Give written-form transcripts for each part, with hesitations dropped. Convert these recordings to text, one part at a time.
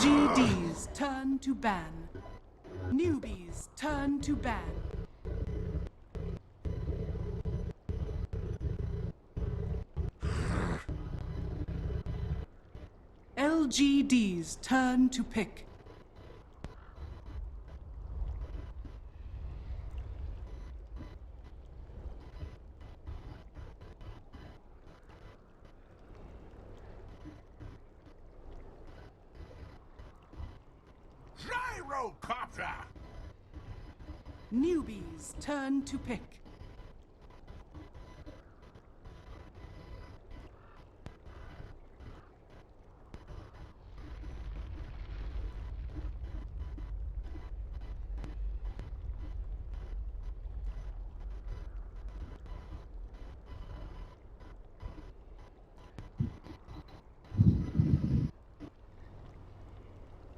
LGD's turn to ban. Newbee's turn to ban. LGD's turn to pick. Gyrocopter! Newbee's turn to pick.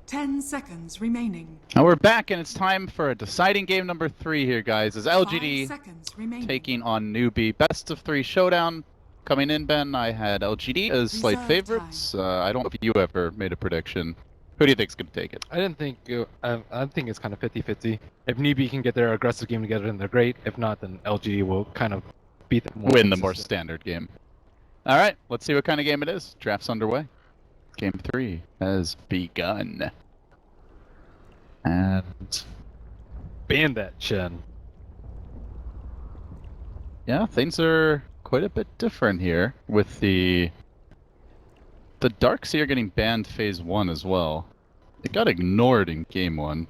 Ten seconds remaining. Now we're back, and it's time for a deciding game number 3 here, guys. As 5 LGD seconds remaining. taking on Newbee. Best of 3 showdown. Coming in, Ben, I had LGD as slight Reserve favorites. I don't know if you ever made a prediction. Who do you think's going to take it? I think it's kind of 50-50. If NewB can get their aggressive game together, then they're great. If not, then LGD will kind of beat them. Win the more standard game. All right, let's see what kind of game it is. Draft's underway. Game 3 has begun. And ban that Shen. yeah, things are quite a bit different here with the Darkseer getting banned phase 1 as well. It got ignored in game 1.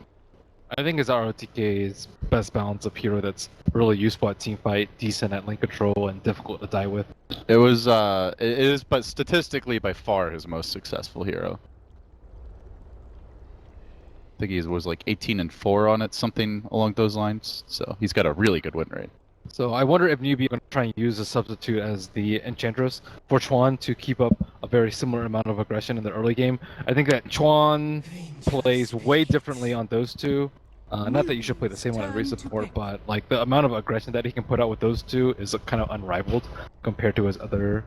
I think it's ROTK's best balance of hero that's really useful at teamfight, decent at lane control, and difficult to die with. It was it is but statistically by far his most successful hero. I think he was like 18-4 on it, something along those lines. So he's got a really good win rate. So I wonder if NewB going to try and use a substitute as the Enchantress for Chuan to keep up a very similar amount of aggression in the early game. I think that Chuan plays way differently on those two. Not that you should play the same one at support, but like the amount of aggression that he can put out with those two is kind of unrivaled compared to his other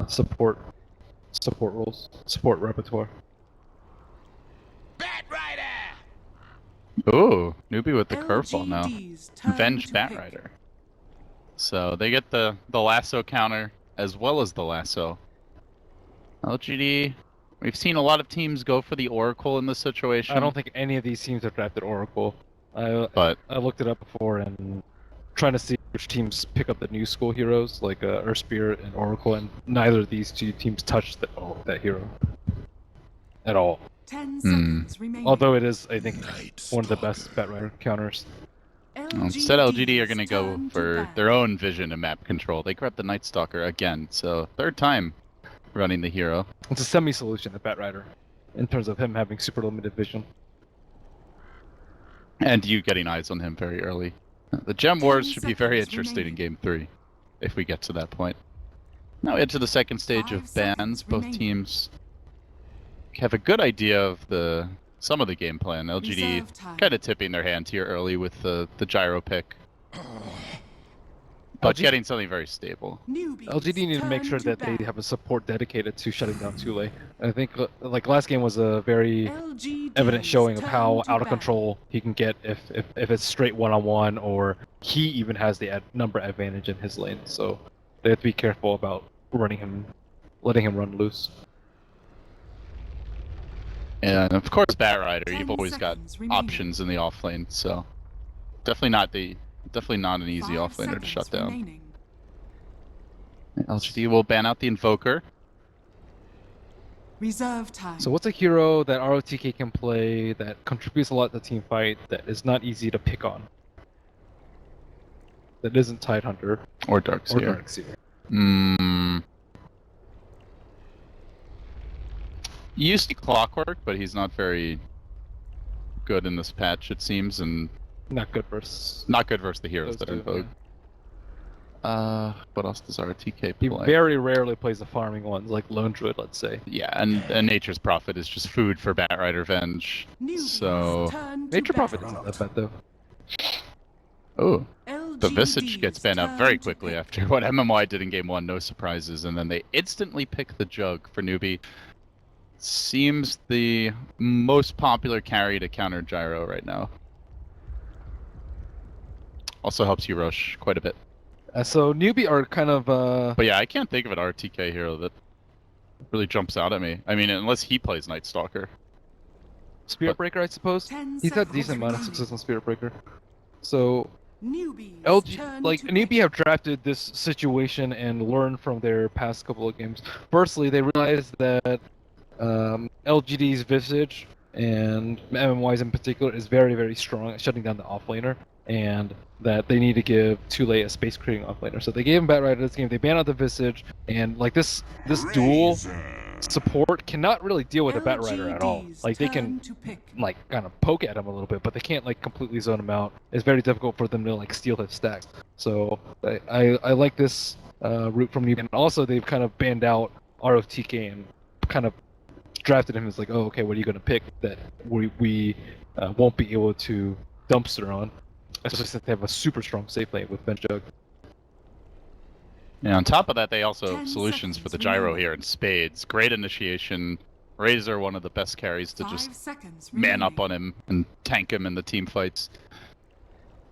support roles, support repertoire. Bat Rider! Ooh, Newbee with the curveball now. LGD's turn Venge to Bat pick. Rider. So they get the lasso counter as well as the lasso. LGD, we've seen a lot of teams go for the Oracle in this situation. I don't think any of these teams have drafted Oracle. But I looked it up before and trying to see which teams pick up the new school heroes like Earth Spirit and Oracle, and neither of these two teams touched that hero at all. 10 seconds remaining. Although it is, I think, one of the best Bat Rider counters. instead, LGD are going to go turn to for ban. their own vision and map control. They grab the Night Stalker again, so third time running the hero. It's a semi-solution of Bat Rider in terms of him having super limited vision. And you getting eyes on him very early. The Gem 10 Wars should be very seconds interesting in remaining. Game 3, if we get to that point. Now into the second stage 5 of bans. seconds Both remaining. teams have a good idea of some of the game plan. LGD Reserve time. kind of tipping their hand here early with the gyro pick. But getting something very stable. Newbee's LGD need to make turn sure that ban. they have a support dedicated to shutting down Tule. I think like last game was a very LGD's evident showing of turn how to out of ban. control he can get if it's straight one-on-one, or he even has the number advantage in his lane. So they have to be careful about letting him run loose. And of course, Bat Rider, 10 you've always got seconds remaining. options in the offlane, so definitely not an easy 5 offlaner to shut seconds down. remaining. LGD will ban out the Invoker. Reserve time. So what's a hero that ROTK can play that contributes a lot to the team fight that is not easy to pick on? That isn't Tidehunter Or or Darkseer. Darkseer. You used to Clockwork, but he's not very good in this patch, it seems, and Not good versus. not good versus the heroes Those that are in two, vogue. What else does RTK He play? very rarely plays the farming ones, like Lone Druid, let's say. Yeah, and Nature's Prophet is just food for Bat Rider Venge. Newbee's So, turn to Nature ban. Prophet isn't that bad though. oh, the LGD's Visage gets banned out very turn to quickly pick. after what MMY did in game 1, no surprises, and then they instantly pick the Jug for Newbee. seems the most popular carry to counter gyro right now. Also helps you rush quite a bit. So Newbee are kind of But yeah, I can't think of an RTK hero that really jumps out at me. I mean, unless he plays Night Stalker. Spirit Breaker, I suppose. 10 He's had seconds decent amount of remaining. success on Spirit Breaker. So Newbies LG, turn like to NewB pick. have drafted this situation and learned from their past couple of games. Firstly, they realized that LGD's Visage and MMY's in particular is very, very strong at shutting down the offlaner, and that they need to give Tule a space creating offlaner. So they gave him Batrider this game. They banned out the Visage, and like this dual support cannot really deal with a Batrider at all. LGD's Like they can turn to pick. like kind of poke at him a little bit, but they can't like completely zone him out. It's very difficult for them to like steal his stacks. So I like this route from Newbee. And also they've kind of banned out ROTK and kind of drafted him as like, oh, okay, what are you going to pick that we won't be able to dumpster on, especially since they have a super strong safe lane with Benjug. Yeah, on top of that, they also have 10 solutions for the seconds gyro remaining. here in spades. Great initiation. Razor, one of the best carries to 5 just seconds man up remaining. on him and tank him in the team fights.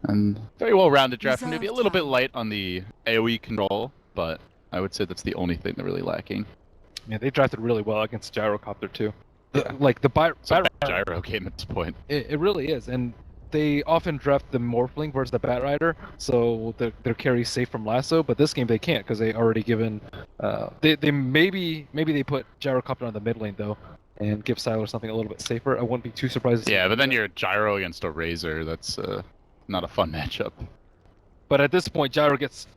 And very well-rounded draft from Reserve Newbee. A little bit time. light on the AoE control, but I would say that's the only thing they're really lacking. Yeah, they drafted really well against Gyrocopter too. Yeah. Like the It's a gyro game at this point. It really is, and they often draft the Morphling versus the Batrider, so their carry's safe from lasso. But this game they can't because they already given. They maybe they put Gyrocopter on the mid lane though, and give Siler something a little bit safer. I wouldn't be too surprised. To see Yeah, them but do then that. you're gyro against a Razor. That's not a fun matchup. But at this point, Gyro gets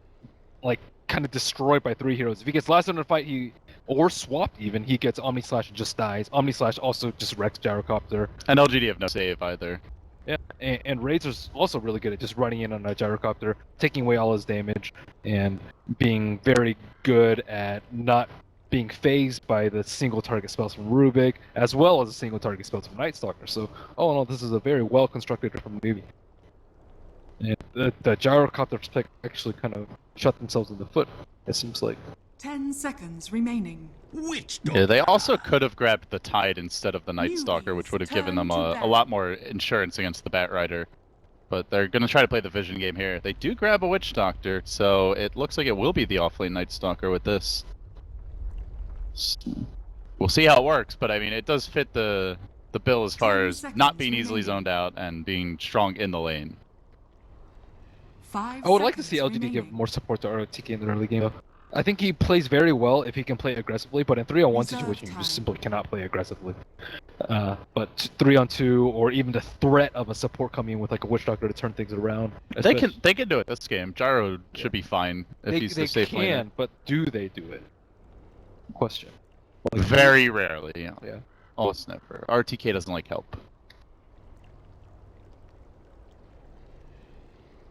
like kind of destroyed by 3 heroes. If he gets last in a fight, or swapped even, he gets Omni Slash and just dies. Omni Slash also just wrecks Gyrocopter. And LGD have no save either. Yeah, and Razor's also really good at just running in on a Gyrocopter, taking away all his damage, and being very good at not being phased by the single target spells from Rubik, as well as the single target spells from Night Stalker. So, all in all, this is a very well constructed from Newbee. And the Gyrocopters pick actually kind of shot themselves in the foot, it seems like. 10 seconds remaining. Yeah, they also could have grabbed the Tide instead of the Night Newbies Stalker, which would have given turn them to a lot more insurance against the Batrider. But they're going to try to play the Vision game here. They do grab a Witch Doctor, so it looks like it will be the offlane Night Stalker with this. We'll see how it works, but I mean, it does fit the bill as far 10 as not seconds being easily remaining. zoned out and being strong in the lane. 5 I would like to see seconds LGD give remaining. more support to ROTK in the early game. I think he plays very well if he can play aggressively, but in 3-on-1 Reserve situation, you time. just simply cannot play aggressively. But 3-on-2, or even the threat of a support coming in with like a Witch Doctor to turn things around. They can do it this game. Gyro should be fine if They, he's they the safe can, laner. but do they do it? Question. Like, Very rarely, yeah. Yeah. Almost never. RTK doesn't like help.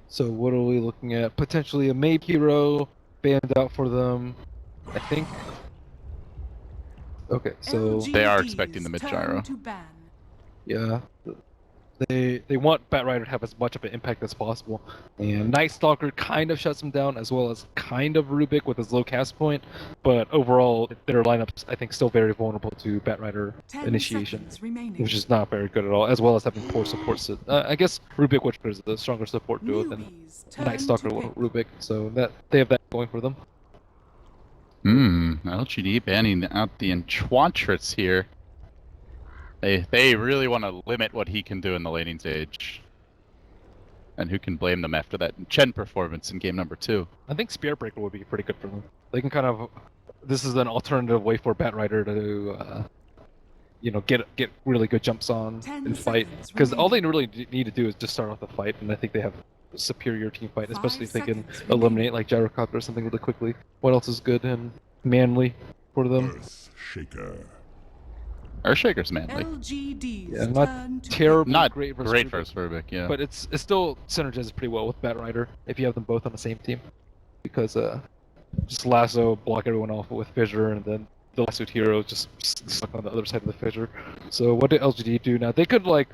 So what are we looking at? Potentially a Maid hero banned out for them, I think. Okay, so They are expecting the mid LGD's gyro. turn to ban. yeah, they want Batrider to have as much of an impact as possible, and Night Stalker kind of shuts them down, as well as kind of Rubik with his low cast point. But overall, their lineups I think still very vulnerable to Batrider 10 initiation, seconds remaining. which is not very good at all, as well as having poor support. I guess Rubik Witcher is the stronger support duo than Newbies turn Night Stalker to pick. Rubik, so that they have that going for them. LGD banning out the Enchantress here. They really want to limit what he can do in the laning stage. And who can blame them after that Chen performance in game number 2? I think Spirit Breaker would be pretty good for them. They can kind of, this is an alternative way for Batrider to, get really good jumps on 10 and fight. seconds Because all they remaining. really need to do is just start off the fight, and I think they have a superior team fight, 5 especially if they can seconds eliminate like Gyrocopter or something really quickly. What else is good and manly for them? Earthshaker's manly. LGD's Yeah, not turn to terribly Not great versus great Rubik, first Rubik, yeah. but it still synergizes pretty well with Batrider if you have them both on the same team, because just lasso, block everyone off with fissure, and then the lassoed hero just stuck on the other side of the fissure. So what did LGD do now? They could like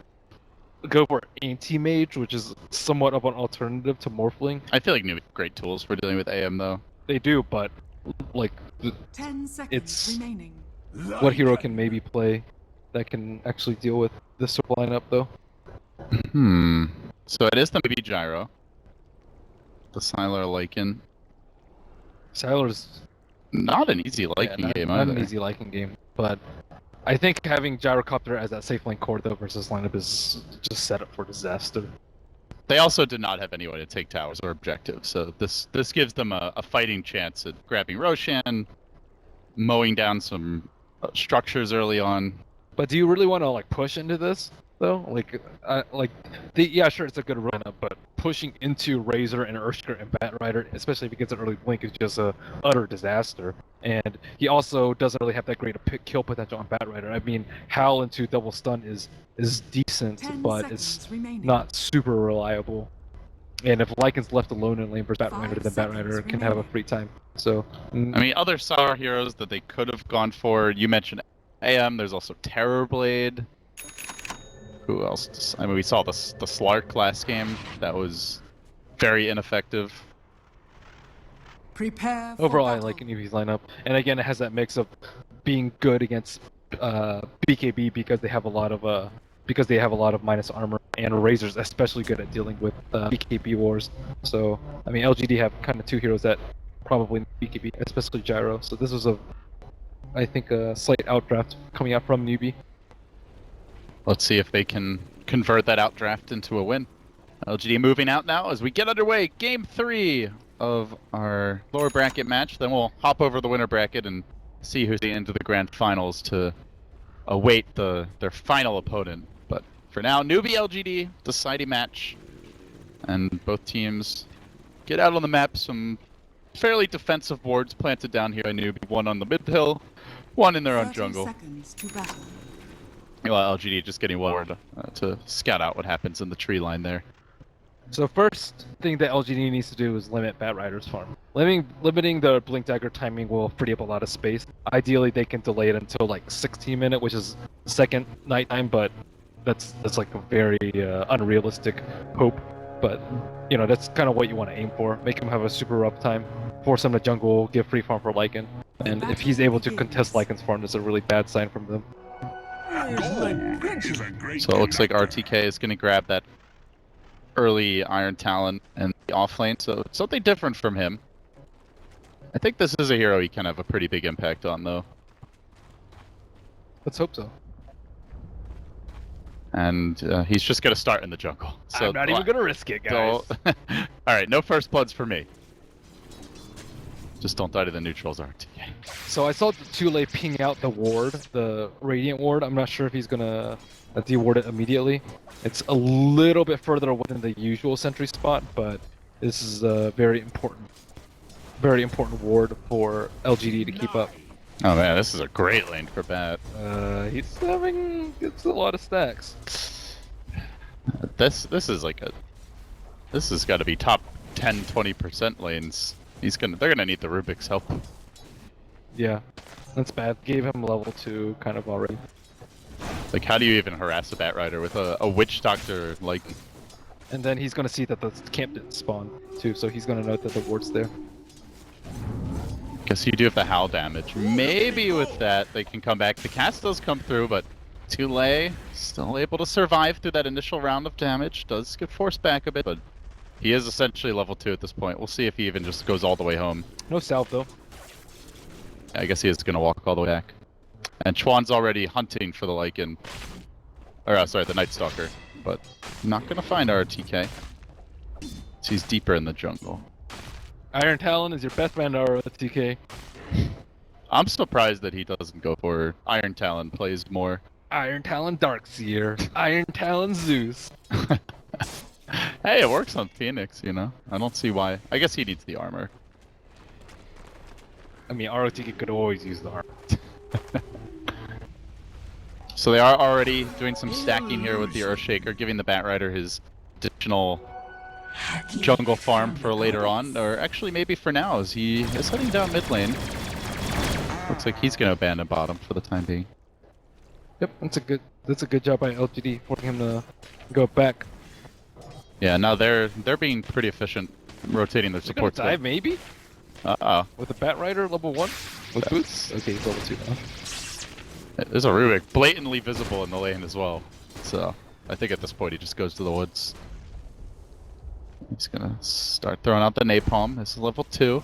go for anti-mage, which is somewhat of an alternative to Morphling. I feel like Newbee have great tools for dealing with AM though. They do, but like 10 seconds it's- remaining. what hero can maybe play that can actually deal with this sort of lineup, though. So it is the MDL Gyro. The Sylar Lycan. Sylar's Not an easy Lycan game not either. an easy Lycan game, but I think having Gyrocopter as that safe lane core though versus lineup is just set up for disaster. They also did not have anyone to take towers or objectives, so this gives them a fighting chance at grabbing Roshan, mowing down some structures early on. But do you really want to like push into this though? Yeah, sure, it's a good run-up, but pushing into Razor and Urshker and Batrider, especially if he gets an early blink, is just a utter disaster. And he also doesn't really have that great a kill potential on Batrider. I mean, Howl into double stun is decent, 10 but it's seconds remaining. not super reliable. And if Lycan's left alone in lane versus 5 Batrider, then seconds Batrider can have a free time. So, I mean, other Sar heroes that they could have gone for, you mentioned AM, there's also Terrorblade. Who else? I mean, we saw the Slark last game. That was very ineffective. Prepare for overall, I battle. like Newbee's lineup, and again, it has that mix of being good against BKB because they have a lot of minus armor, and Razor's especially good at dealing with BKB wars. So, I mean, LGD have kind of two heroes that probably BKB, especially Gyro. So this was I think, a slight outdraft coming out from Newbee. Let's see if they can convert that outdraft into a win. LGD moving out now as we get underway. Game 3 of our lower bracket match. Then we'll hop over the winner bracket and see who's into the grand finals to await their final opponent. But for now, Newbee LGD deciding match, and both teams get out on the map. Some fairly defensive wards planted down here by Newbee. One on the mid hill, one in their own 30 jungle. seconds to battle. Well, LGD just getting one ward to scout out what happens in the tree line there. So first thing that LGD needs to do is limit Batrider's farm. Limiting the Blink Dagger timing will free up a lot of space. Ideally, they can delay it until like 16-minute, which is second nighttime, but that's like a very unrealistic hope. But you know, that's kind of what you want to aim for. Make him have a super rough time, force him to jungle, give free farm for Lycan, and if he's able to contest Lycan's farm, that's a really bad sign from them. So it looks like RTK is going to grab that early Iron Talon and the off lane, so something different from him. I think this is a hero he can have a pretty big impact on, though. Let's hope so. And he's just going to start in the jungle. So I'm not even going to risk it, guys. Alright, no first bloods for me. Just don't die to the neutrals, RTK. So I saw the Tule ping out the ward, the Radiant ward. I'm not sure if he's gonna deward it immediately. It's a little bit further away than the usual sentry spot, but this is a very important ward for LGD to keep up. Oh man, this is a great lane for Bat. Gets a lot of stacks. This has got to be top 10-20% lanes. They're gonna need the Rubik's help. Yeah, that's bad. Gave him level 2 kind of already. Like, how do you even harass a Batrider with a Witch Doctor, like... And then he's gonna see that the camp didn't spawn, too, so he's gonna note that the ward's there. Guess you do have the Howl damage. Maybe with that, they can come back. The cast does come through, but Tule still able to survive through that initial round of damage. Does get forced back a bit, but he is essentially level 2 at this point. We'll see if he even just goes all the way home. No salve, though. I guess he is going to walk all the way back. And Chuan's already hunting for the Lycan. Or, sorry, the Night Stalker. But not going to find RTK. So he's deeper in the jungle. Iron Talon is your best friend, RTK. I'm surprised that he doesn't go for Iron Talon, plays more. Iron Talon Darkseer. Iron Talon Zeus. Hey, it works on Phoenix, you know? I don't see why. I guess he needs the armor. I mean, ROTK could always use the armor. So they are already doing some stacking here with the Earthshaker, giving the Batrider his additional jungle farm for later on, or actually maybe for now, as he is heading down mid lane. Looks like he's going to abandon bottom for the time being. Yep, that's a good job by LGD, forcing him to go back. Yeah, now they're being pretty efficient, rotating their support. Dive maybe? Uh-oh. With a Batrider level 1? With boots? Okay, he's level 2 now. There's a Rubik blatantly visible in the lane as well. So I think at this point he just goes to the woods. He's gonna start throwing out the napalm. This is level 2.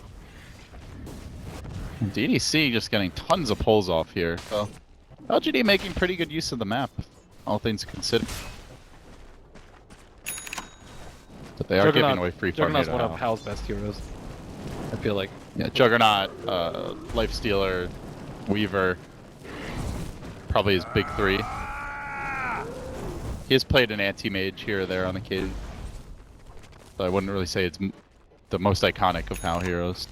And DDC just getting tons of pulls off here. So LGD making pretty good use of the map, all things considered. But they are giving away free farm. Juggernaut's one of Hal's best heroes, I feel like. Yeah, Juggernaut, Lifestealer, Weaver, probably his big 3. He has played an anti-mage here or there on occasion. So I wouldn't really say it's the most iconic of HAL heroes.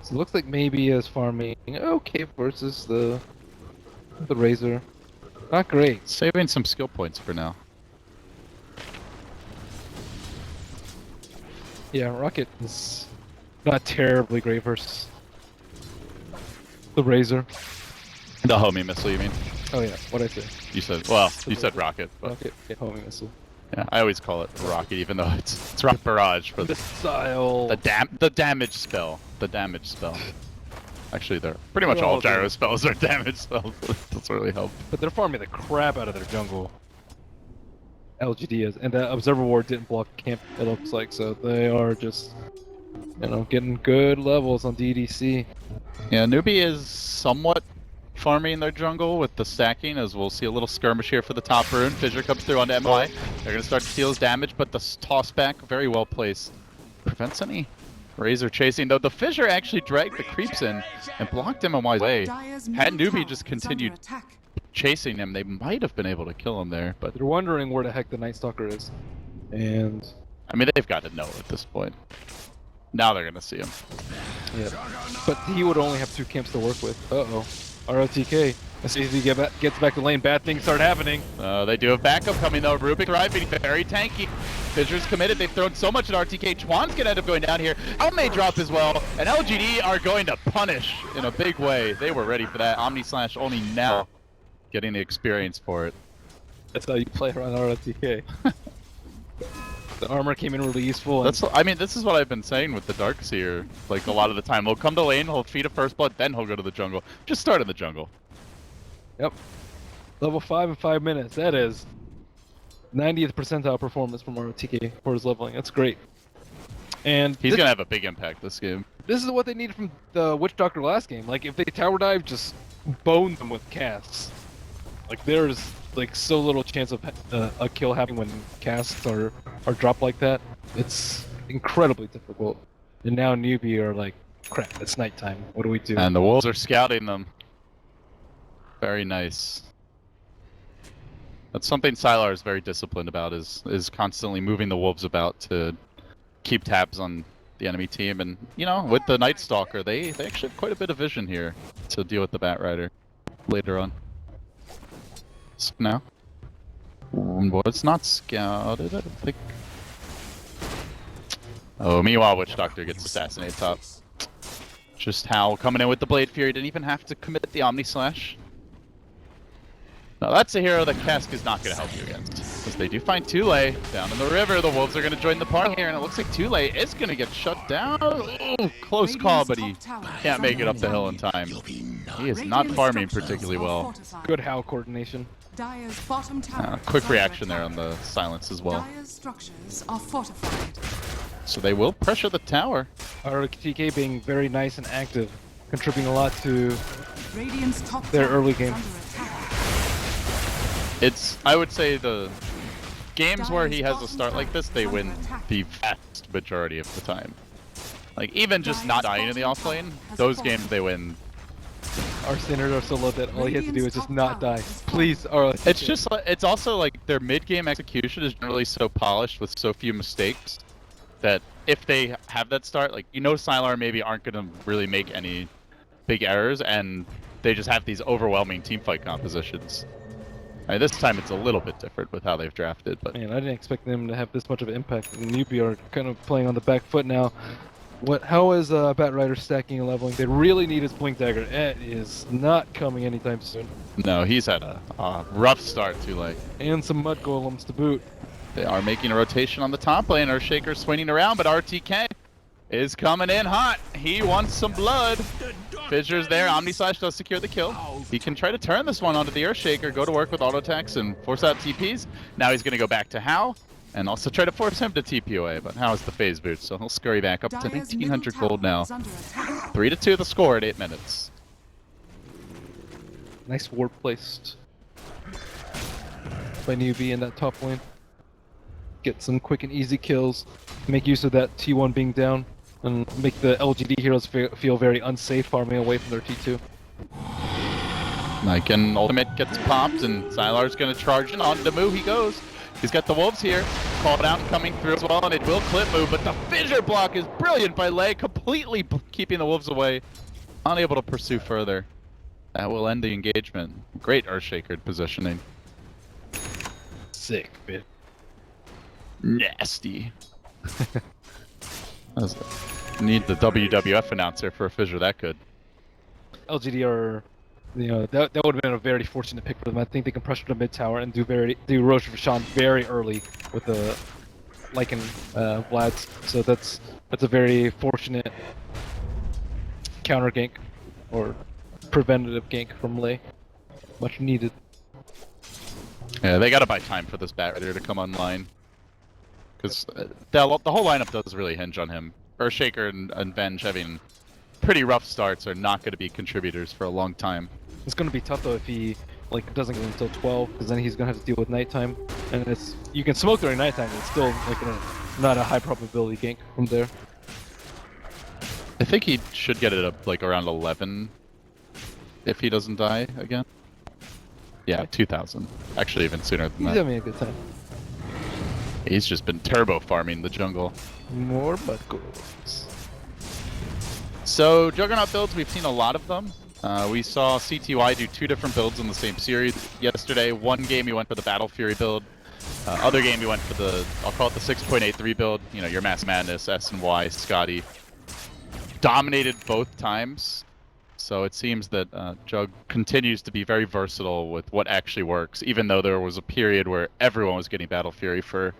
So it looks like maybe is farming okay versus the Razor. Not great. Saving some skill points for now. Yeah, Rocket is not terribly great versus the Razor. The homing missile, you mean? Oh yeah, what'd I say? You said, well, you said rocket. But Rocket, yeah, homing missile. yeah, I always call it rocket, even though it's rocket barrage. But Missile. the damage spell. The damage spell. Actually, they're pretty much all gyro spells are damage spells. Doesn't really help. But they're farming the crap out of their jungle. LGD is, and the Observer Ward didn't block camp, it looks like, so they are just, you know, getting good levels on DDC. Yeah, Newbee is somewhat farming their jungle with the stacking, as we'll see a little skirmish here for the top rune. Fissure comes through onto MY. They're going to start to steal his damage, but the toss back, very well placed. Prevents any Razor chasing, though the Fissure actually dragged the creeps in and blocked MY's way. Had Newbee just continued chasing him, they might have been able to kill him there, but They're wondering where the heck the Night Stalker is. And I mean, they've got to know at this point. Now they're going to see him. yeah, but he would only have 2 camps to work with. Uh-oh. ROTK. As soon as he gets back to lane, bad things start happening. They do have backup coming though. Rubik thriving, very tanky. Fissure's committed. They've thrown so much at RTK. Chuan's gonna end up going down here. L may drop as well, and LGD are going to punish in a big way. They were ready for that. Omni Slash only now getting the experience for it. That's how you play around ROTK. The armor came in really useful. That's, I mean, this is what I've been saying with the Darkseer. Like a lot of the time, he'll come to lane, he'll feed a first blood, then he'll go to the jungle. Just start in the jungle. Yep. Level 5 in 5 minutes. That is 90th percentile performance from ROTK for his leveling. That's great. And he's gonna have a big impact this game. This is what they needed from the Witch Doctor last game. Like, if they tower dive, just bone them with casts. Like, there's like so little chance of a kill happening when casts are dropped like that. It's incredibly difficult. And now Newbee are like, crap, it's nighttime. What do we do? And the wolves are scouting them. Very nice. That's something Sylar is very disciplined about, is constantly moving the wolves about to keep tabs on the enemy team. And, you know, with the Night Stalker, they actually have quite a bit of vision here to deal with the Bat Rider later on. So now, was not scouted, I don't think. Oh, meanwhile, Witch Doctor gets assassinated top. Just Hal coming in with the Blade Fury, didn't even have to commit the Omni Slash. Now that's a hero that Cask is not going to help you against. Because they do find Tule down in the river. The Wolves are going to join the party here, and it looks like Tule is going to get shut down. Ooh, close call, but he can't make it up the hill in time. He is not farming particularly well. Good Hal coordination. Quick reaction there on the silence as well. So they will pressure the tower. RTK being very nice and active, contributing a lot to their early game. I would say the games where he has a start like this, they win the vast majority of the time. Like, even just not dying in the offlane, those games they win. Our standards are so low that all he has to do is just not die. Please, RTK. It's just, it's also like their mid-game execution is generally so polished with so few mistakes that if they have that start, like, you know, Sylar maybe aren't going to really make any big errors, and they just have these overwhelming teamfight compositions. I mean, this time it's a little bit different with how they've drafted, but man, I didn't expect them to have this much of an impact. And Newbee are kind of playing on the back foot now. How is Bat Rider stacking and leveling? They really need his Blink Dagger. It is not coming anytime soon. No, he's had a rough start too late. And some Mud Golems to boot. They are making a rotation on the top lane. Earthshaker swinging around, but RTK is coming in hot. He wants some blood. Fissure's there. Omnislash does secure the kill. He can try to turn this one onto the Earthshaker, go to work with auto attacks and force out TPs. Now he's going to go back to Hao and also try to force him to TP away, but Hao is the phase boot, so he'll scurry back up to 1900 gold now. 3-2 the score at 8 minutes. Nice ward placed by Newbee in that top lane. Get some quick and easy kills, make use of that T1 being down, and make the LGD heroes feel very unsafe farming away from their T2. Niken ultimate gets popped, and Sylar's going to charge in. On to Moo he goes. He's got the wolves here. Called out and coming through as well, and it will clip Moo, but the fissure block is brilliant by Lei, completely keeping the wolves away. Unable to pursue further. That will end the engagement. Great Earthshaker positioning. Sick, bitch. Nasty. Need the WWF announcer for a fissure that good. LGD are, you know, that would have been a very fortunate pick for them. I think they can pressure the mid tower and do Rosh Rashan very early with the Lycan Vlads. So that's a very fortunate counter gank or preventative gank from Lei. Much needed. Yeah, they gotta buy time for this Bat Rider to come online. Because the whole lineup does really hinge on him. Earthshaker and Venge having pretty rough starts are not going to be contributors for a long time. It's going to be tough though if he doesn't get until 12, because then he's going to have to deal with nighttime. And you can smoke during nighttime, it's still not a high probability gank from there. I think he should get it up around 11 if he doesn't die again. Yeah, 2000. Actually, even sooner than that. He's having a good time. He's just been turbo farming the jungle. More butt goals. So, Juggernaut builds, we've seen a lot of them. We saw CTY do 2 different builds in the same series yesterday. One game he went for the Battle Fury build. Other game he went for the, I'll call it the 6.83 build. You know, your Mass Madness, S and Y, Scotty. Dominated both times. So it seems that Jug continues to be very versatile with what actually works, even though there was a period where everyone was getting Battle Fury for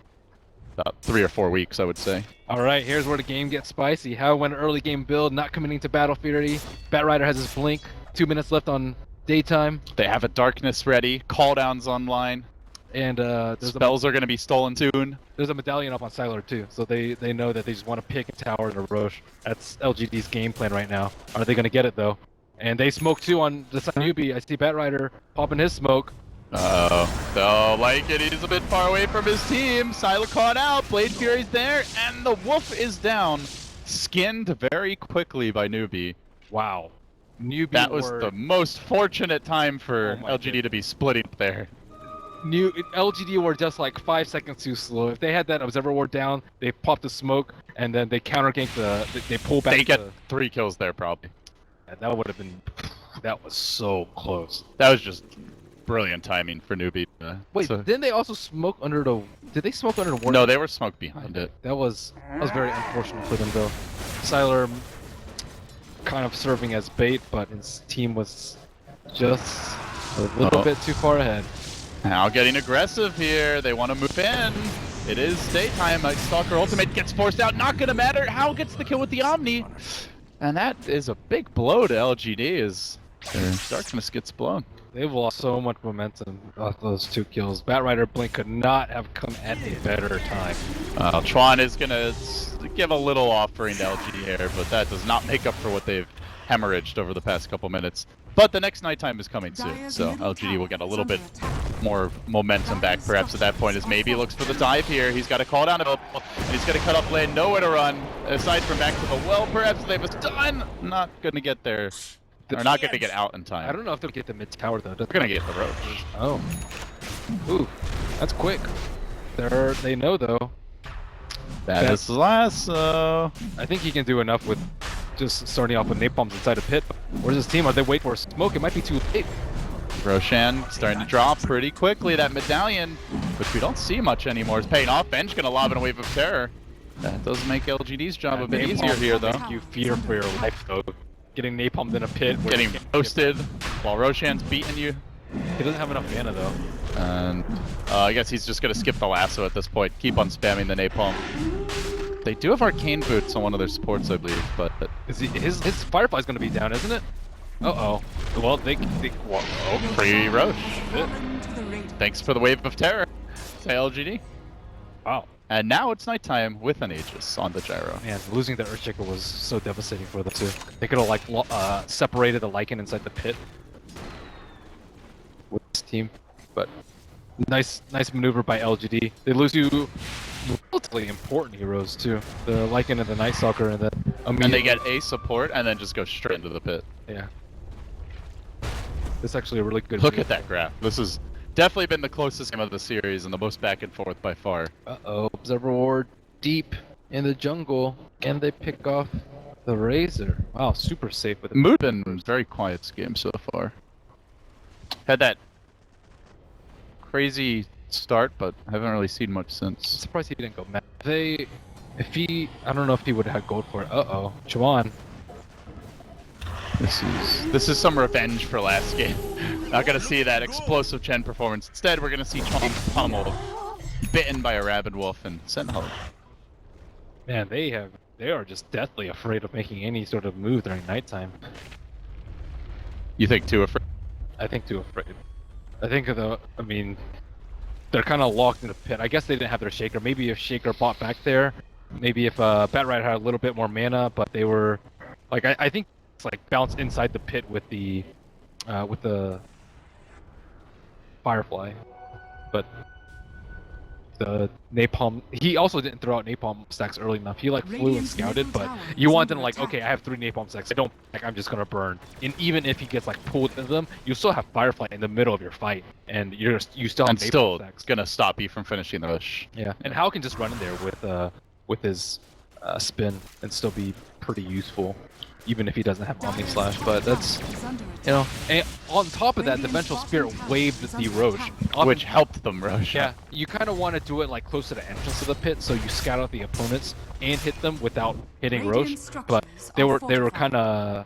about 3 or 4 weeks, I would say. Alright, here's where the game gets spicy. How went an early game build, not committing to Battle Fury. Bat Rider has his blink, 2 minutes left on daytime. They have a Darkness ready, cooldowns online. And spells are going to be stolen soon. There's a medallion up on Sylar too, so they know that they just want to pick a tower and a Roche. That's LGD's game plan right now. Are they going to get it though? And they smoke too on the Newbee. I see Bat Rider popping his smoke. Don't like it. He's a bit far away from his team. Sylar caught out. Blade Fury's there, and the wolf is down. Skinned very quickly by Newbee. Wow. Newbee that was the most fortunate time for LGD to be splitting there. LGD were just like 5 seconds too slow. If they had that Observer Ward down, they pop the smoke, and then they counter gank they pull back. They get 3 kills there probably. Yeah, that would have been. That was so close. That was just brilliant timing for Newbee. Wait, didn't they also smoke under the? Did they smoke under the ward? No, they were smoked behind it. That was very unfortunate for them though. Sylar kind of serving as bait, but his team was just a little bit too far ahead. Now getting aggressive here. They want to move in. It is daytime. Stalker ultimate gets forced out. Not gonna matter. Hao gets the kill with the Omni. And that is a big blow to LGD as their Darkness gets blown. They've lost so much momentum off those 2 kills. Bat Rider Blink could not have come at a better time. Chuan is gonna give a little offering to LGD here, but that does not make up for what they've hemorrhaged over the past couple minutes. But the next nighttime is coming soon, so LGD will get a little bit more momentum back perhaps at that point as maybe looks for the dive here. He's got a call down available, and he's got to cut off lane, nowhere to run. Aside from back to the well, perhaps they have a stun. Not going to get there. They're not going to get out in time. I don't know if they'll get the mid tower though. They're going to get the roach. Oh. Ooh, that's quick. They know though. That is lasso. I think he can do enough with just starting off with napalms inside a pit. Where's his team? Are they waiting for a smoke? It might be too late. Roshan starting to drop pretty quickly. That medallion, which we don't see much anymore, is paying off. Ben's gonna lob in a wave of terror. That does make LGD's job a bit easier here, though. You fear for your life, though. Getting napalmed in a pit. Getting roasted while Roshan's beating you. He doesn't have enough mana, though. And I guess he's just gonna skip the lasso at this point. Keep on spamming the napalm. They do have arcane boots on one of their supports, I believe, but his Firefly's gonna be down, isn't it? Uh-oh. Well, well, oh, Free Roche. Fallen to the Radiant. Thanks for the wave of terror to LGD. wow. And now it's nighttime with an Aegis on the gyro. Man, losing the Earthshaker was so devastating for them too. They could have like separated the Lycan inside the pit with this team, but nice maneuver by LGD. They lose you relatively important heroes too. The Lycan and the Night Stalker, and then And they get a support and then just go straight into the pit. yeah. It's actually a really good. Look move. at that graph. This has definitely been the closest game of the series and the most back and forth by far. Uh-oh, Observer Ward deep in the jungle, and they pick off the Razor. Wow, super safe with it. Mood been very quiet this game so far. Had that crazy start, but haven't really seen much I'm since. surprised he didn't go mad. I don't know if he would have had gold for it. Uh-oh, Chuan. This is some revenge for last game. Not gonna see that explosive Chen performance. Instead, we're gonna see Chuan pummeled, bitten by a rabid wolf, and sent home. Man, they are just deathly afraid of making any sort of move during nighttime. You think too afraid? I think too afraid. I think they're kind of locked in the pit. I guess they didn't have their Shaker. Maybe if Shaker bought back there, maybe if Batrider had a little bit more mana, but they were, like, I think it's like bounce inside the pit with the Firefly, but the napalm. He also didn't throw out napalm stacks early enough. He like flew and Radiant's scouted, middle but tower you is want them under like, attack. okay, I have 3 napalm stacks. I don't like I'm just gonna burn. And even if he gets like pulled into them, you still have Firefly in the middle of your fight, and you still have And still, napalm stacks. it's gonna stop you from finishing the rush. Yeah, and Hal can just run in there with his spin and still be pretty useful, even if he doesn't have Omni Slash. But that's, Is under you know, attack. and on top of that, the Vengeful Spirit waived the Roche, Which helped them rush. yeah, you kind of want to do it like close to the entrance of the pit, so you scout out the opponents and hit them without hitting Roche. Radiant But structures they are were fortified. kind of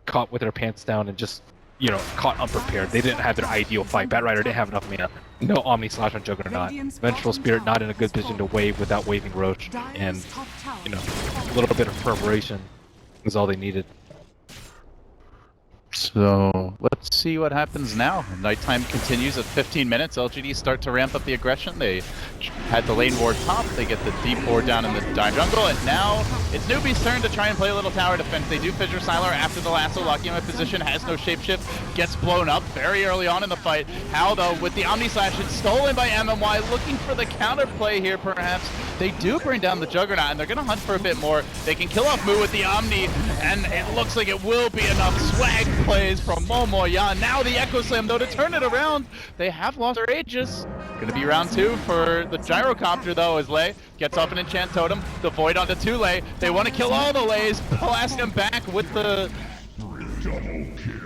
caught with their pants down and just, you know, caught unprepared. They didn't have their ideal fight. Batrider didn't have enough mana. No Omni Slash on Juggernaut. Vengeful Spirit not in a good position to wave without waving Roche, and Dire's top tower you know, is a little bit of preparation was all they needed. So let's see what happens now. Nighttime continues at 15 minutes. LGD start to ramp up the aggression. They had the lane ward top. They get the deep ward down in the jungle, and now it's Newbee's turn to try and play a little tower defense. They do Fissure Siler after the lasso, locking him in position, has no shapeshift, gets blown up very early on in the fight. Hal, though, with the Omni Slash, it's stolen by MMY, looking for the counterplay here, perhaps. They do bring down the Juggernaut, and they're going to hunt for a bit more. They can kill off Moo with the Omni, and it looks like it will be enough. Swag plays from Momoya. Now the Echo Slam, though, to turn it around. They have lost their Aegis. Gonna be round 2 for the Gyrocopter, though, as Lei gets up an Enchant Totem. The Void onto 2 Lei. They want to kill all the Leis, blast him back with the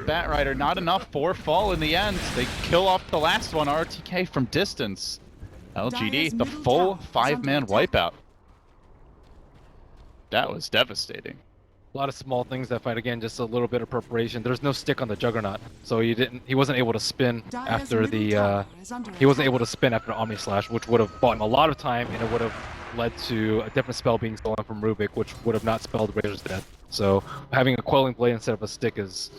Batrider. Not enough for fall in the end. They kill off the last one, RTK from distance. LGD, the full 5-man wipeout. That was devastating. A lot of small things that fight, again, just a little bit of preparation. There's no stick on the Juggernaut, so he wasn't able to spin Dire's after middle the tower is under he wasn't attack. able to spin after Omni Slash, which would have bought him a lot of time, and it would have led to a different spell being stolen from Rubik, which would have not spelled Razor's death. So having a Quelling Blade instead of a stick is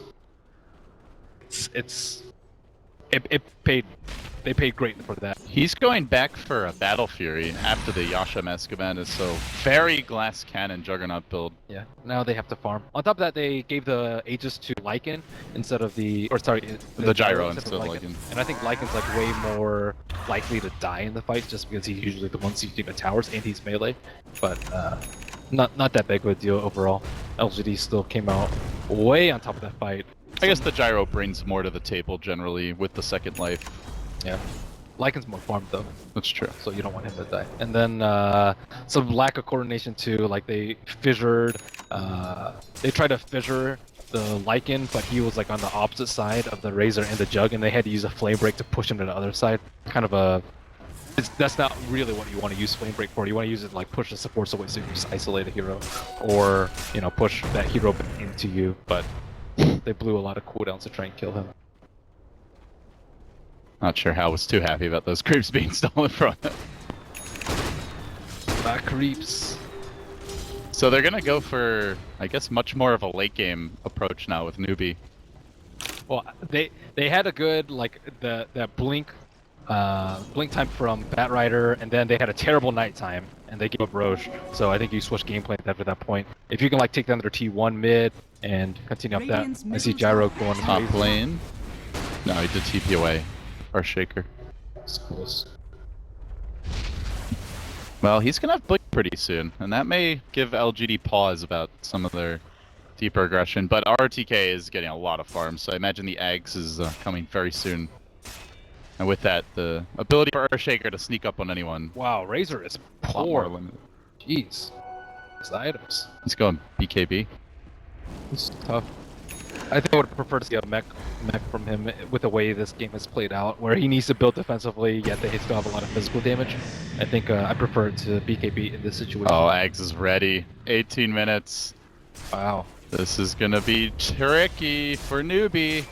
they paid great for that. He's going back for a Battle Fury after the Yasha Mask event, is so very Glass Cannon Juggernaut build. Yeah, now they have to farm. On top of that, they gave the Aegis to Lycan instead of the Gyro instead of Lycan. And I think Lycan's like way more likely to die in the fight just because he's usually the one seeking the towers and he's melee. But not that big of a deal overall. LGD still came out way on top of that fight. I guess the Gyro brings more to the table generally with the second life. Yeah. Lycan's more farmed though, That's true. so you don't want him to die. And then some lack of coordination too, like they fissured, they tried to fissure the Lycan, but he was like on the opposite side of the Razor and the Jug, and they had to use a Flame Break to push him to the other side. Kind of that's not really what you want to use Flame Break for. You want to use it to, like, push the supports away so you just isolate a hero, or, you know, push that hero into you, but they blew a lot of cooldowns to try and kill him. Not sure Hal was too happy about those creeps being stolen from him. Back creeps. So they're gonna go for, I guess, much more of a late game approach now with Newbee. Well, they had a good like that blink time from Batrider, and then they had a terrible night time, and they gave up Roche. So I think you switch game plan after that point. If you can like take down their T1 mid and continue up that, I see Gyro going top lane. No, he did TP away. Or Shaker. It's close. Well, he's gonna have Blink pretty soon, and that may give LGD pause about some of their deeper aggression. But RTK is getting a lot of farms, so I imagine the Ags is coming very soon. And with that, the ability for Earthshaker to sneak up on anyone. Wow, Razor is A lot more poor. limited. Jeez. His items. He's going BKB. It's tough. I think I would prefer to see a mech from him with the way this game has played out, where he needs to build defensively, yet they still have a lot of physical damage. I think I prefer to BKB in this situation. Oh, Ags is ready. 18 minutes. Wow. This is gonna be tricky for Newbee.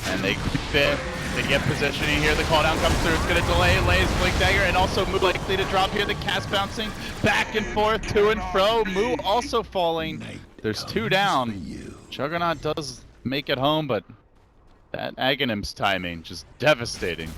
And they fit. They get positioning here. The call down comes through. It's gonna delay Lay's Blink Dagger, and also Moo likely to drop here. The cast bouncing back and forth, to and fro. Moo also falling. There's 2 down. Juggernaut does make it home, but that Aghanim's timing just devastating.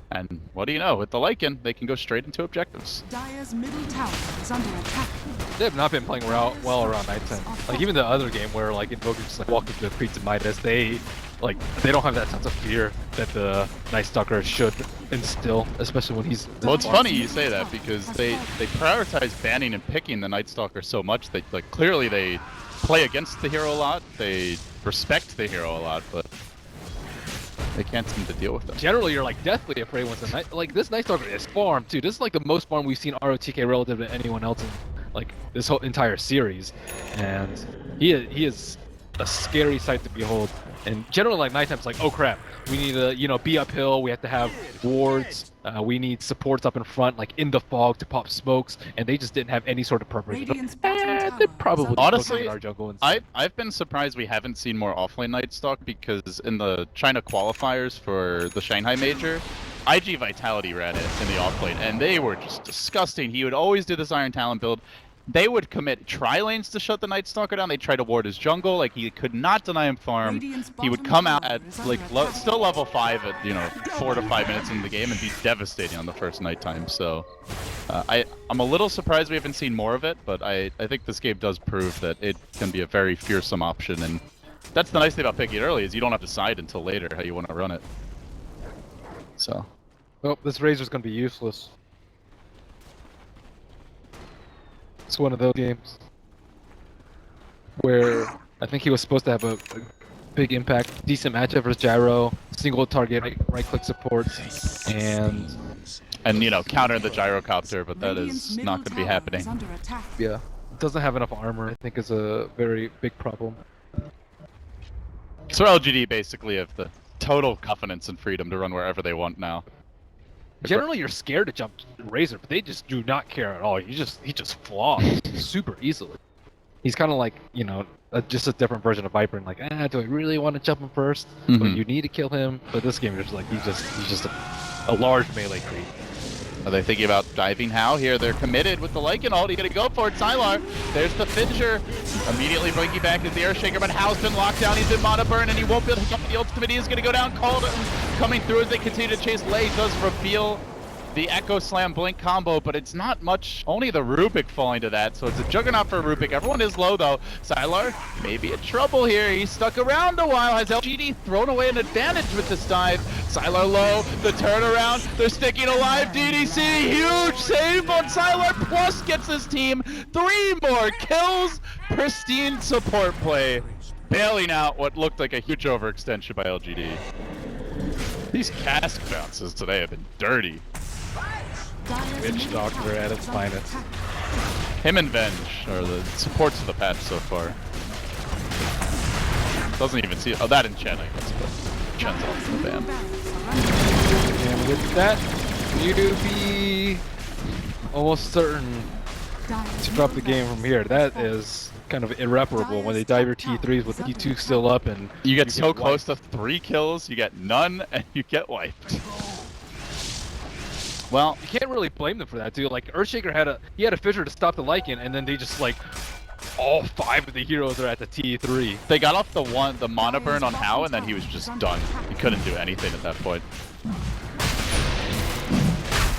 And what do you know? With the Lycan, they can go straight into objectives. Dire's middle tower is under attack. They have not been playing well around nighttime. Like even the other game where like Invoker just like walked into the Creeds and Midas, they don't have that sense of fear that the Night Stalker should instill, especially when he's. Well, it's funny you say that because they prioritize banning and picking the Night Stalker so much that like clearly they play against the hero a lot. They respect the hero a lot, but they can't seem to deal with them. Generally, you're like deathly afraid once the night. Like this Night Stalker is farmed too. This is like the most farm we've seen ROTK relative to anyone else in like this whole entire series, and he is a scary sight to behold. And generally, like nighttime's like, oh crap, we need to be uphill. We have to have wards. We need supports up in front, like in the fog to pop smokes, and they just didn't have any sort of preparation. They probably honestly, our jungle and I've been surprised we haven't seen more offlane Night Stalk because in the China qualifiers for the Shanghai Major, IG Vitality ran it in the offlane, and they were just disgusting. He would always do this Iron Talon build. They would commit tri-lanes to shut the Night Stalker down. They try to ward his jungle. Like, he could not deny him farm. He would come out at, like, still level 5 at, 4 to 5 minutes into the game and be devastating on the first nighttime. So, I'm a little surprised we haven't seen more of it, but I think this game does prove that it can be a very fearsome option. And that's the nice thing about picking it early, is you don't have to decide until later how you want to run it. So. Oh, this Razor's gonna be useless. It's one of those games where I think he was supposed to have a big impact, decent matchup versus Gyro, single target right-click supports, and counter the gyrocopter, but that is not going to be happening. Yeah, doesn't have enough armor. I think is a very big problem. So LGD basically have the total confidence and freedom to run wherever they want now. Generally, you're scared to jump Razor, but they just do not care at all. He just flaws super easily. He's kind of like, just a different version of Viper, and like, do I really want to jump him first? Mm-hmm. But you need to kill him. But this game is like, he's just a large melee creep. Are they thinking about diving how here? They're committed with the Lycan ult. He's gonna go for it. Sylar. There's the Fincher. Immediately blinking back is the Earthshaker, but Hal's been locked down. He's in Mana Burn, and he won't be able to get the ultimate. He is gonna go down. Cold coming through as they continue to chase. Lay does reveal the Echo Slam Blink combo, but it's not much. Only the Rubik falling to that, so it's a juggernaut for Rubik. Everyone is low though. Sylar may be in trouble here. He's stuck around a while. Has LGD thrown away an advantage with this dive? Sylar low, the turnaround. They're sticking alive. DDC, huge save on Sylar, plus gets his team 3 more kills. Pristine support play, bailing out what looked like a huge overextension by LGD. These cask bounces today have been dirty. Witch Doctor at its finest. Him and Venge are the supports of the patch so far. Doesn't even see. Oh, that and Chen, I guess, but Chen's off the ban. And with that, Newbee almost certain to drop the game from here. That is kind of irreparable when they dive your T3s with T2 still up, and you get so close to 3 kills, you get none, and you get wiped. Well, you can't really blame them for that, dude. Like Earthshaker had a fissure to stop the Lycan, and then they just like all 5 of the heroes are at the T3. They got off the mana burn on Hao, and then he was just done. He couldn't do anything at that point.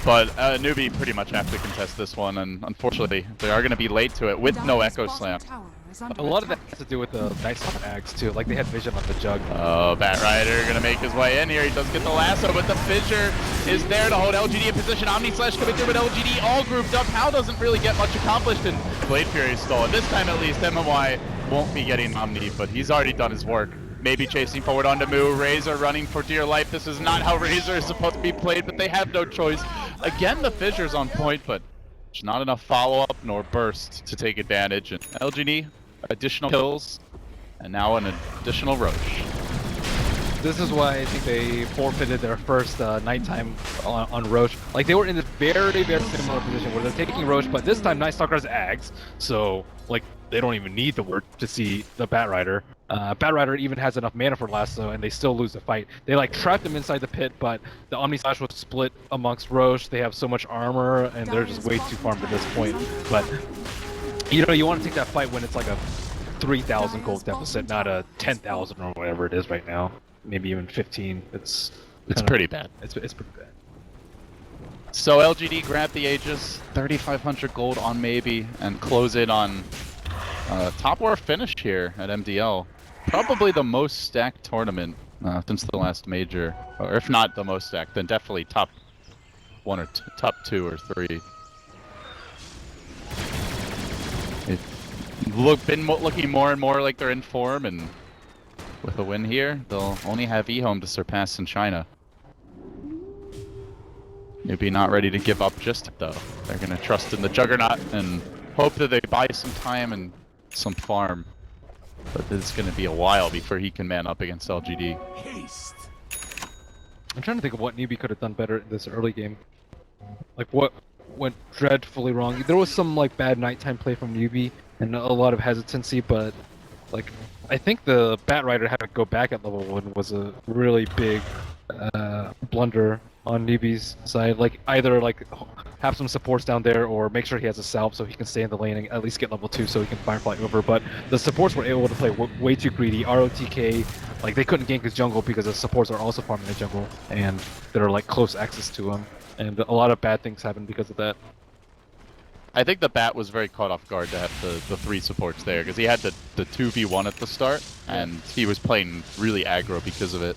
But Newbee pretty much have to contest this one, and unfortunately, they are going to be late to it with no Echo Slam. A lot of that has to do with the Night Stalker Ags too, like they had vision on the jug. Oh, Bat Rider gonna make his way in here. He does get the lasso, but the Fissure is there to hold LGD in position. Omni Slash coming through, but LGD all grouped up. Hao doesn't really get much accomplished, and Blade Fury is stolen. This time at least, MMY won't be getting Omni, but he's already done his work. Maybe chasing forward onto Moo. Razor running for dear life. This is not how Razor is supposed to be played, but they have no choice. Again, the Fissure's on point, but there's not enough follow-up nor burst to take advantage. And LGD, additional kills, and now an additional Roche. This is why I think they forfeited their first nighttime on Roche. Like, they were in a very, very similar position where they're taking Roche, but this time Night Stalker has Ags, so, like, they don't even need the word to see the Bat Rider. Bat Rider even has enough mana for lasso, and they still lose the fight. They, like, trapped him inside the pit, but the Omni Slash was split amongst Roche. They have so much armor, and they're just way too farmed at this point. But, you know, you want to take that fight when it's like a 3,000 gold deficit, not a 10,000 or whatever it is right now. Maybe even 15. It's pretty bad. It's pretty bad. So LGD grab the Aegis, 3,500 gold on maybe, and close it on top war finish here at MDL. Probably the most stacked tournament since the last major, or if not the most stacked, then definitely top 1 or top 2 or 3. It's been looking more and more like they're in form, and with a win here, they'll only have eHome to surpass in China. Maybe not ready to give up just yet, though. They're going to trust in the Juggernaut and hope that they buy some time and some farm. But it's going to be a while before he can man up against LGD. I'm trying to think of what Newbee could have done better in this early game. Like, what went dreadfully wrong. There was some, like, bad nighttime play from Newbee and a lot of hesitancy, but, like, I think the Bat Rider having to go back at level 1 was a really big blunder on Newbee's side. Like, either like have some supports down there or make sure he has a salve so he can stay in the lane and at least get level 2 so he can Firefly over. But the supports were able to play way too greedy. ROTK, like, they couldn't gank his jungle because the supports are also farming the jungle and they're like close access to him. And a lot of bad things happened because of that. I think the Bat was very caught off guard to have the 3 supports there, because he had the 2v1 at the start, and he was playing really aggro because of it.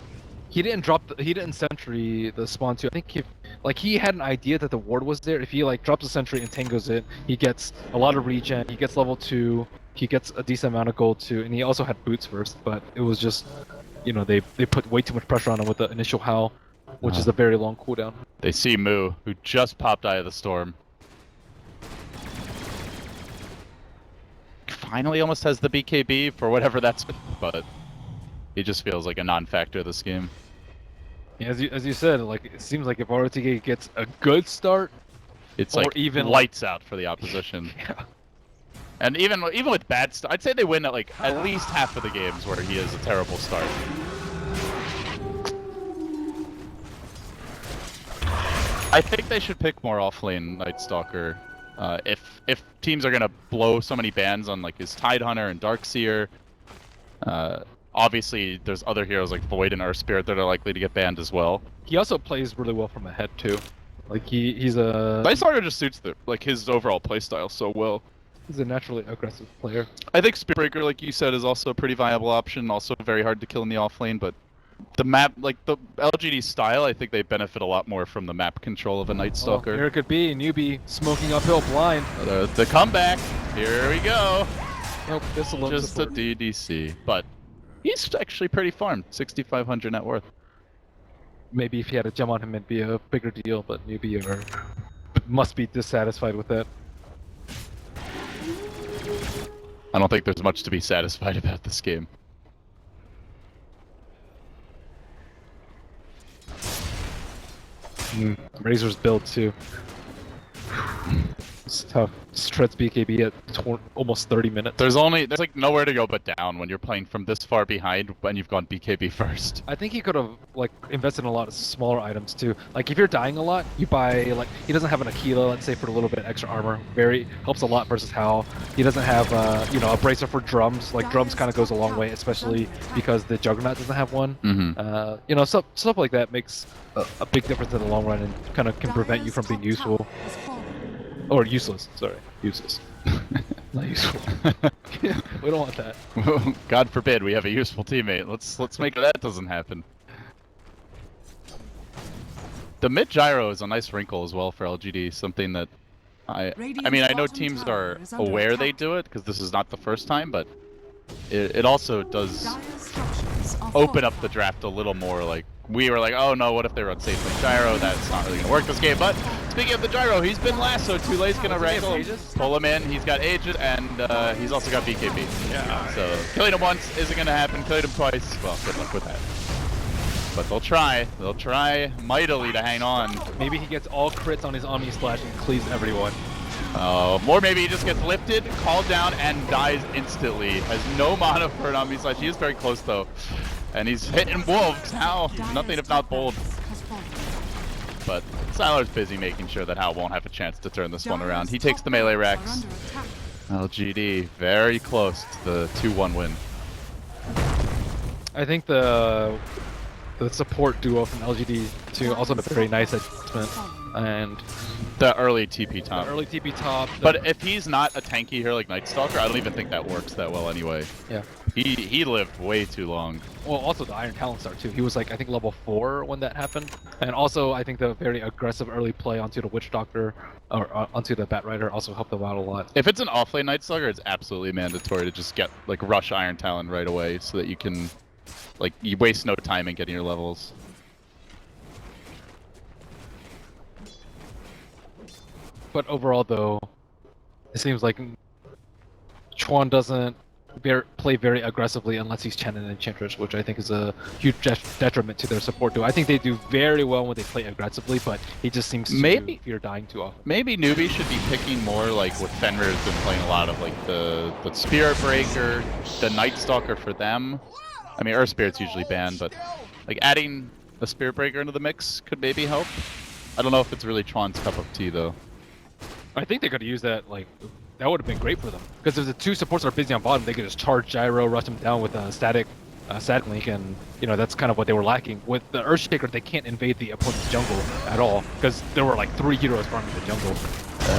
He didn't he didn't sentry the spawn too. I think he had an idea that the ward was there. If he like drops a sentry and tangos it, he gets a lot of regen, he gets level 2, he gets a decent amount of gold too, and he also had boots first, but it was just, you know, they put way too much pressure on him with the initial howl, which is a very long cooldown. They see Moo, who just popped Eye of the Storm. Finally almost has the BKB for whatever that's been, but he just feels like a non-factor this game. Yeah, as you said, like, it seems like if ROTK gets a good start, it's or like even lights out for the opposition. Yeah. And even with bad start, I'd say they win at least half of the games where he has a terrible start. I think they should pick more offlane Night Stalker. If teams are gonna blow so many bans on like his Tidehunter and Darkseer, obviously there's other heroes like Void and Earth Spirit that are likely to get banned as well. He also plays really well from ahead too. Like he's a Night Stalker just suits his overall playstyle so well. He's a naturally aggressive player. I think Spiritbreaker, like you said, is also a pretty viable option. Also very hard to kill in the offlane, but the map, like the LGD style, I think they benefit a lot more from the map control of a Night Stalker. Oh, here it could be, Newbee smoking uphill blind. The comeback, here we go. Nope, this alone just support. a DDC, but he's actually pretty farmed, 6,500 net worth. Maybe if he had a gem on him, it'd be a bigger deal, but Newbee must be dissatisfied with that. I don't think there's much to be satisfied about this game. Razor's build too. It's tough. Strets BKB at almost 30 minutes. There's like nowhere to go but down when you're playing from this far behind when you've gone BKB first. I think he could have like invested in a lot of smaller items too. Like if you're dying a lot, you buy like he doesn't have an Aquila, let's say, for a little bit extra armor. Very helps a lot versus Hal. He doesn't have you know, a bracer for drums. Like drums kind of goes a long way, especially because the Juggernaut doesn't have one. You know, stuff like that makes a big difference in the long run and kind of can prevent you from being useful. Or useless, sorry. Useless. Not useful. We don't want that. God forbid we have a useful teammate. Let's make sure that doesn't happen. The mid gyro is a nice wrinkle as well for LGD, something that I mean, I know teams are aware they do it because this is not the first time, but it also does open up the draft a little more. Like we were like, oh no, what if they run safe like gyro? That's not really gonna work this game. But speaking of the gyro, he's been lassoed. Tule's gonna wrangle him, pull him in. He's got Aegis and he's also got BKB. Yeah. So killing him once isn't gonna happen. Killing him twice, well, good luck with that. But they'll try. They'll try mightily to hang on. Maybe he gets all crits on his Omni Slash and cleaves everyone. Or maybe he just gets lifted, called down, and dies instantly. Has no mana for an Omni Slash. He is very close though. And he's hitting wolves. How? Nothing if not bold. But Sylar's busy making sure that Hal won't have a chance to turn this one around. He takes the melee Rex. LGD very close to the 2-1 win. I think the support duo from LGD too also a very nice adjustment, and the early TP top. The early TP top. But if he's not a tanky hero like Night Stalker, I don't even think that works that well anyway. Yeah. He lived way too long. Well, also the Iron Talon Star too. He was like I think level 4 when that happened, and also I think the very aggressive early play onto the Witch Doctor or onto the Bat Rider also helped them out a lot. If it's an offlane Night Stalker, it's absolutely mandatory to just get like rush Iron Talon right away so that you can like you waste no time in getting your levels. But overall, though, it seems like Chuan doesn't play very aggressively unless he's Chen and Enchantress, which I think is a huge detriment to their support duo. I think they do very well when they play aggressively, but he just seems to fear dying too often. Maybe Newbee should be picking more like what Fenrir has been playing a lot of, like the Spirit Breaker, the Night Stalker for them. I mean, Earth Spirit's usually banned, but like adding a Spirit Breaker into the mix could maybe help. I don't know if it's really Chuan's cup of tea though. I think they could have used that, like, that would have been great for them. Because if the two supports are busy on bottom, they could just charge Gyro, rush him down with a static link, and, you know, that's kind of what they were lacking. With the Earthshaker, they can't invade the opponent's jungle at all, because there were, like, 3 heroes farming the jungle.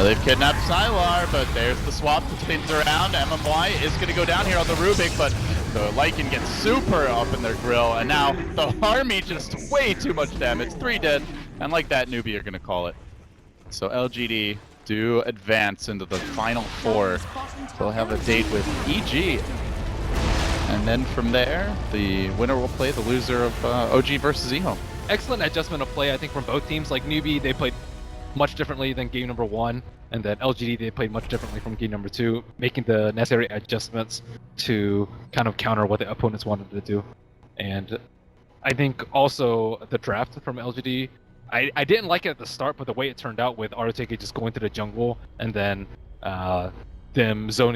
They've kidnapped Sylar, but there's the swap that spins around. MMY is going to go down here on the Rubik, but the Lycan gets super up in their grill, and now the army just way too much damage. 3 dead, and like that, Newbee are going to call it. So LGD do advance into the final 4. They'll have a date with EG. And then from there, the winner will play the loser of OG versus Eho. Excellent adjustment of play, I think, from both teams. Like Newbee, they played much differently than game number 1. And then LGD, they played much differently from game number 2, making the necessary adjustments to kind of counter what the opponents wanted to do. And I think also the draft from LGD, I didn't like it at the start, but the way it turned out with Arutake just going to the jungle and then them zoning